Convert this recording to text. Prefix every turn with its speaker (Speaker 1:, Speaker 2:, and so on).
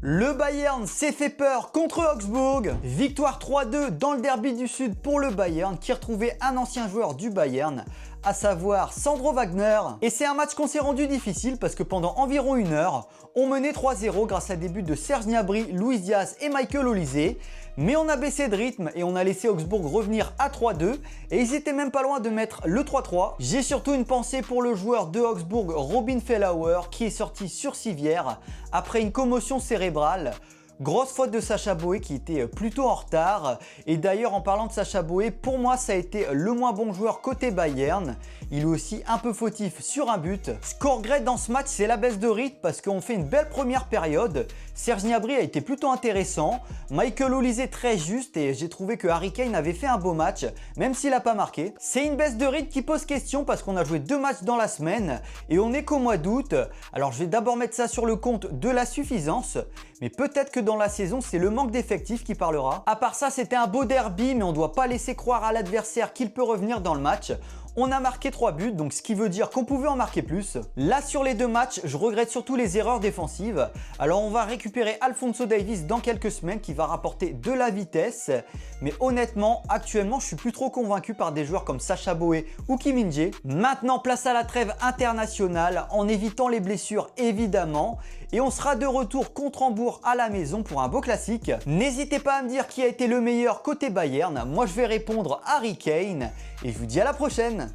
Speaker 1: Le Bayern s'est fait peur contre Augsbourg. Victoire 3-2 dans le derby du Sud pour le Bayern qui retrouvait un ancien joueur du Bayern, à savoir Sandro Wagner. Et c'est un match qu'on s'est rendu difficile parce que pendant environ une heure, on menait 3-0 grâce à des buts de Serge Gnabry, Luis Diaz et Michael Olise. Mais on a baissé de rythme et on a laissé Augsbourg revenir à 3-2 et ils étaient même pas loin de mettre le 3-3. J'ai surtout une pensée pour le joueur de Augsbourg, Robin Fellauer, qui est sorti sur civière après une commotion cérébrale. Grosse faute de Sacha Boey qui était plutôt en retard. Et d'ailleurs, en parlant de Sacha Boey, pour moi ça a été le moins bon joueur côté Bayern. Il est aussi un peu fautif sur un but. Ce qu'on regrette dans ce match, c'est la baisse de rythme parce qu'on fait une belle première période. Serge Gnabry a été plutôt intéressant. Michael Olise très juste et j'ai trouvé que Harry Kane avait fait un beau match, même s'il n'a pas marqué. C'est une baisse de rythme qui pose question parce qu'on a joué 2 matchs dans la semaine et on est qu'au mois d'août. Alors je vais d'abord mettre ça sur le compte de la suffisance, mais peut-être que dans la saison, c'est le manque d'effectifs qui parlera. À part ça, c'était un beau derby, mais on ne doit pas laisser croire à l'adversaire qu'il peut revenir dans le match. On a marqué 3 buts, donc ce qui veut dire qu'on pouvait en marquer plus. Là, sur les 2 matchs, je regrette surtout les erreurs défensives. Alors, on va récupérer Alphonso Davies dans quelques semaines qui va rapporter de la vitesse. Mais honnêtement, actuellement, je suis plus trop convaincu par des joueurs comme Sacha Boey ou Kim Min-jae. Maintenant, place à la trêve internationale en évitant les blessures évidemment. Et on sera de retour contre Hambourg à la maison pour un beau classique. N'hésitez pas à me dire qui a été le meilleur côté Bayern. Moi, je vais répondre Harry Kane. Et je vous dis à la prochaine.